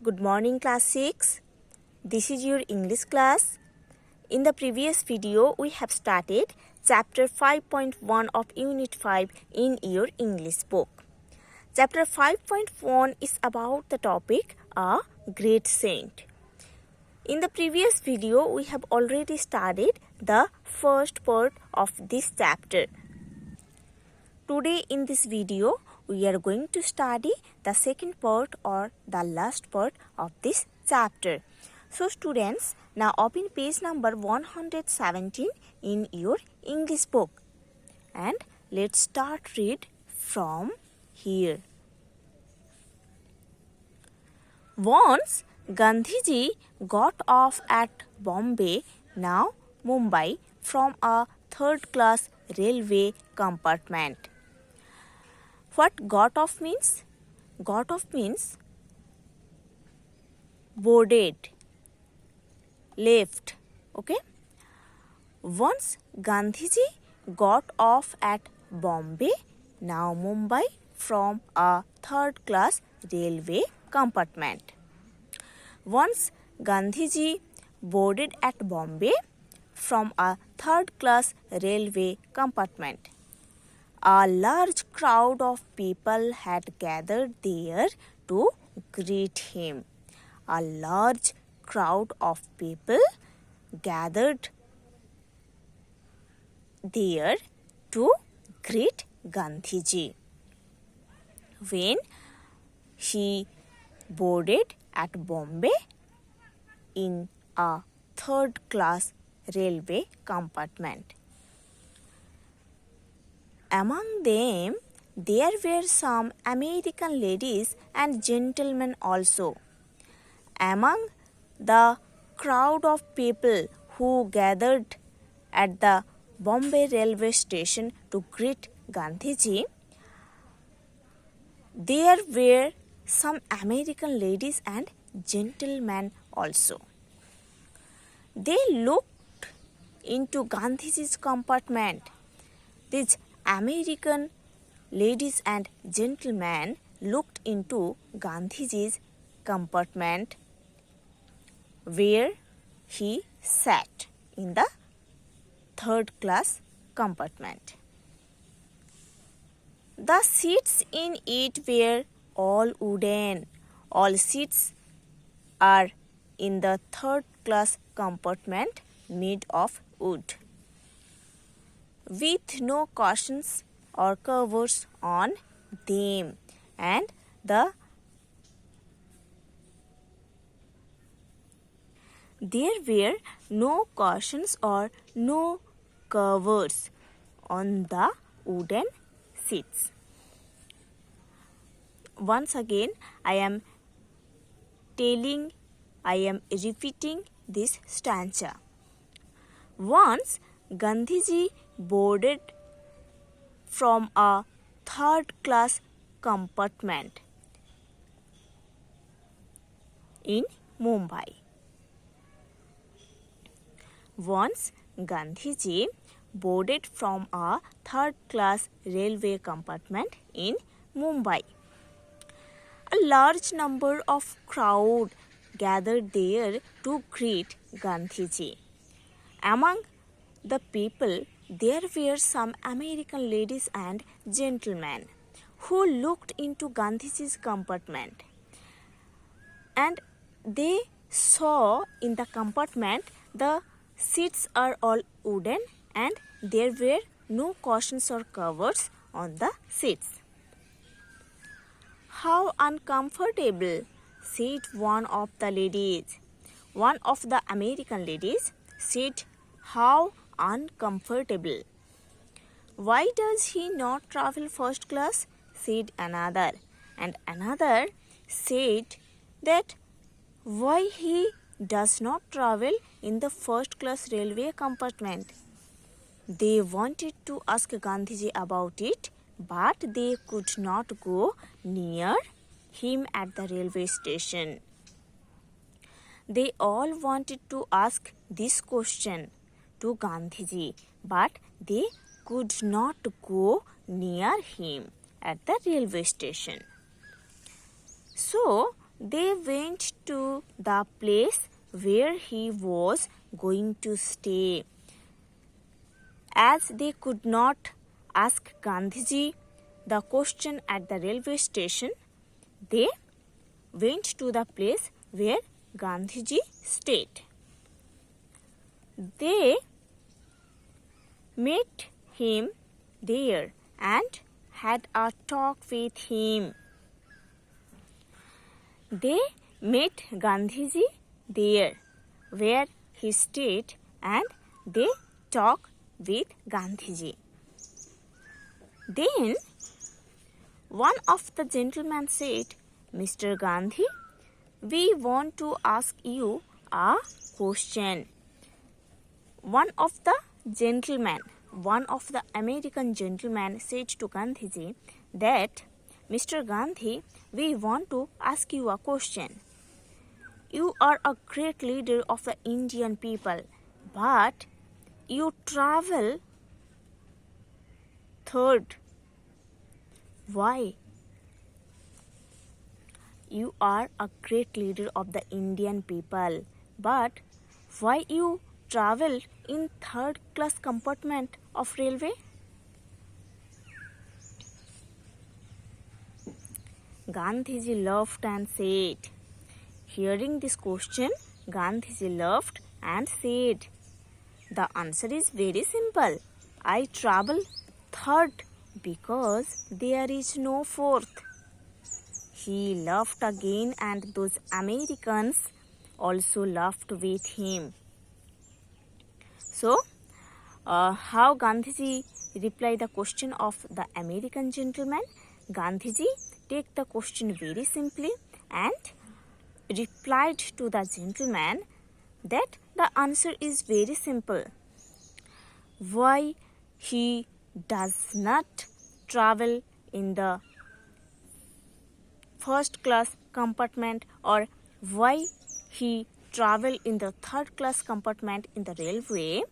Good morning class 6. This is your English class. In the previous video, we have started chapter 5.1 of unit 5 in your English book. Chapter 5.1 is about the topic a great saint. In the previous video, we have already studied the first part of this chapter. Today in this video, we are going to study the second part or the last part of this chapter. So students, now open page number 117 in your English book and let's start read from here. Once Gandhiji got off at Bombay, now Mumbai, from a third-class railway compartment. What got off means? Got off means boarded, left. Okay. Once Gandhiji got off at Bombay, now Mumbai, from a third-class railway compartment. Once Gandhiji boarded at Bombay from a third-class railway compartment. A large crowd of people had gathered there to greet him. A large crowd of people gathered there to greet Gandhiji when he boarded at Bombay in a third-class railway compartment. Among them, there were some American ladies and gentlemen also. Among the crowd of people who gathered at the Bombay railway station to greet Gandhiji, there were some American ladies and gentlemen also. They looked into Gandhiji's compartment. These American ladies and gentlemen looked into Gandhiji's compartment where he sat in the third-class compartment. The seats in it were all wooden. All seats are in the third-class compartment made of wood, with no cushions or covers on them, and there were no cushions or no covers on the wooden seats. Once again, I am repeating this stanza. Once Gandhiji boarded from a third-class compartment in Mumbai. Once Gandhiji boarded from a third-class railway compartment in Mumbai. A large number of crowd gathered there to greet Gandhiji. Among the people, there were some American ladies and gentlemen who looked into Gandhiji's compartment, and they saw in the compartment the seats are all wooden and there were no cushions or covers on the seats. How uncomfortable, said one of the ladies. One of the American ladies said, how uncomfortable. Why does he not travel first class? Said another. And another said that why he does not travel in the first class railway compartment. They wanted to ask Gandhiji about it, but they could not go near him at the railway station. They all wanted to ask this question to Gandhiji, but they could not go near him at the railway station. So They went to the place where he was going to stay. As they could not ask Gandhiji the question at the railway station, they went to the place where Gandhiji stayed. They met him there and had a talk with him. They met Gandhiji there where he stayed and they talked with Gandhiji. Then one of the gentlemen said, Mr. Gandhi, we want to ask you a question. One of the American gentlemen said to Gandhiji that, Mr. Gandhi, we want to ask you a question. You are a great leader of the Indian people, but you travel third. Why? You are a great leader of the Indian people, but why you travel in third class compartment of railway? Gandhiji laughed and said, hearing this question, Gandhiji laughed and said, the answer is very simple. I travel third because there is no fourth. He laughed again and those Americans also laughed with him. So, how Gandhiji replied the question of the American gentleman? Gandhiji take the question very simply and replied to the gentleman that the answer is very simple. Why he does not travel in the first class compartment or why he travel in the third class compartment in the railway?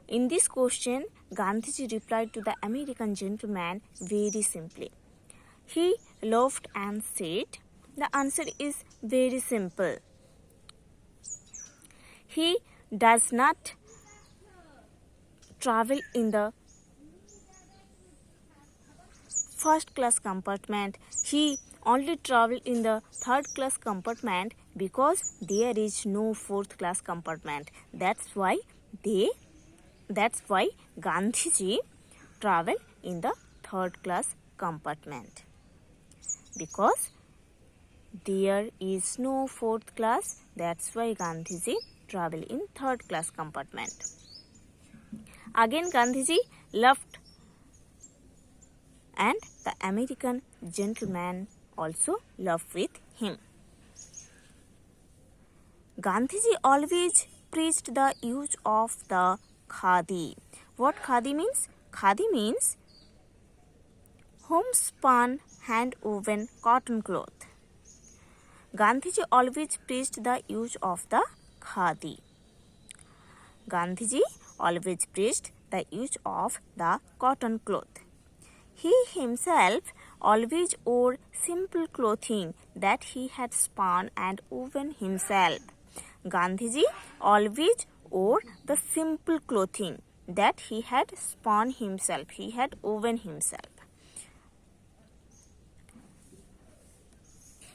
In this question, Gandhiji replied to the American gentleman very simply. He laughed and said, the answer is very simple. He does not travel in the first class compartment. He only travel in the third class compartment because there is no fourth class compartment. That's why Gandhiji travel in the third class compartment. Because there is no fourth class, that's why Gandhiji travel in third class compartment. Again Gandhiji laughed and the American gentleman also laughed with him. Gandhiji always preached the use of the khadi. What khadi means? Khadi means homespun hand-woven cotton cloth. Gandhiji always preached the use of the khadi. Gandhiji always preached the use of the cotton cloth. He himself always wore simple clothing that he had spun and woven himself. Gandhiji always wore the simple clothing that he had spun himself, he had woven himself.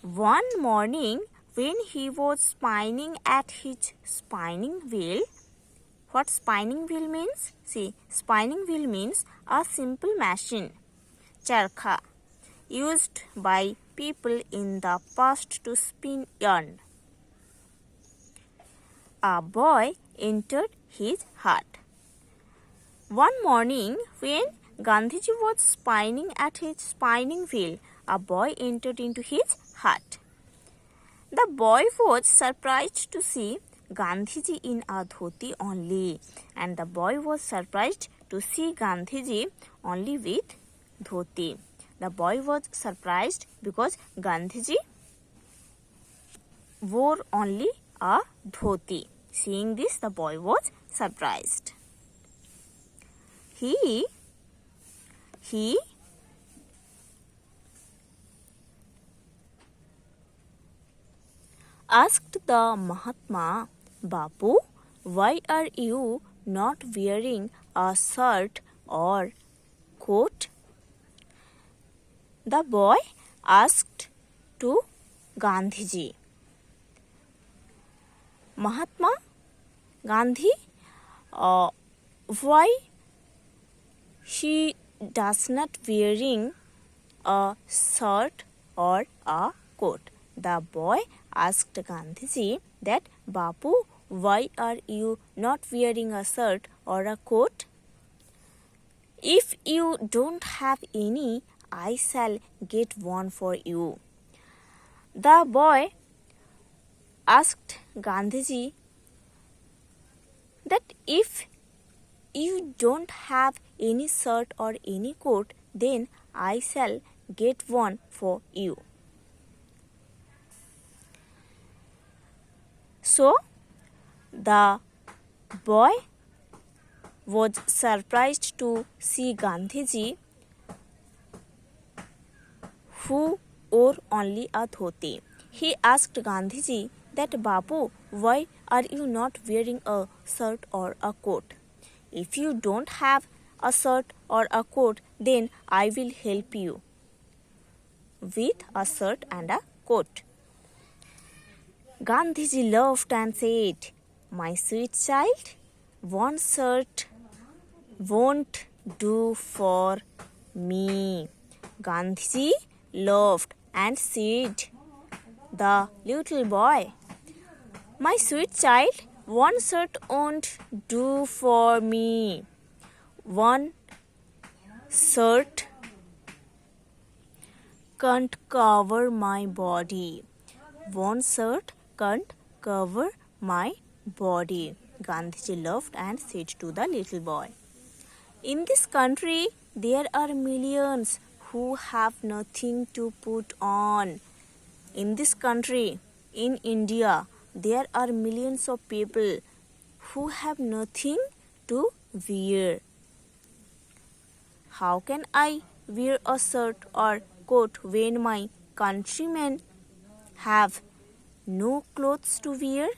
One morning when he was spinning at his spinning wheel, what spinning wheel means? See, spinning wheel means a simple machine, charkha, used by people in the past to spin yarn. A boy entered his hut. One morning when Gandhiji was spinning at his spinning wheel, a boy entered into his hut. The boy was surprised to see Gandhiji in a dhoti only, and the boy was surprised to see Gandhiji only with dhoti. The boy was surprised because Gandhiji wore only a dhoti. Seeing this, the boy was surprised. He asked the Mahatma, Bapu, why are you not wearing a shirt or coat? The boy asked to Gandhiji, Mahatma Gandhi, why he does not wearing a shirt or a coat? The boy asked Gandhiji that, Bapu, why are you not wearing a shirt or a coat? If you don't have any, I shall get one for you. The boy asked Gandhiji that if you don't have any shirt or any coat, then I shall get one for you. So, the boy was surprised to see Gandhiji, who wore only a dhoti. He asked Gandhiji that, Bapu, why are you not wearing a shirt or a coat? If you don't have a shirt or a coat, then I will help you with a shirt and a coat. Gandhiji laughed and said, My sweet child, one shirt won't do for me. Gandhiji laughed and said, The little boy, my sweet child, one shirt won't do for me. One shirt can't cover my body. One shirt can't cover my body. Gandhiji laughed and said to the little boy, In this country, there are millions who have nothing to put on. In this country, in India, there are millions of people who have nothing to wear. How can I wear a shirt or coat when my countrymen have no clothes to wear?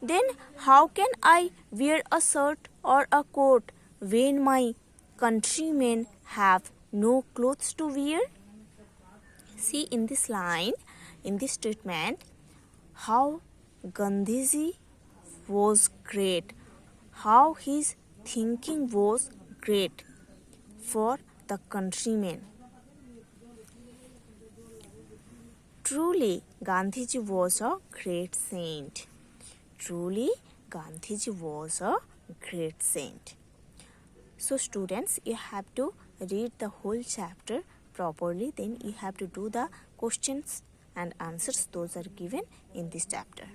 Then how can I wear a shirt or a coat when my countrymen have no clothes to wear? See in this line, in this statement, how Gandhiji was great, how his thinking was great for the countrymen. Truly, Gandhiji was a great saint. Truly, Gandhiji was a great saint. So students, you have to read the whole chapter properly, then you have to do the questions and answers, those are given in this chapter.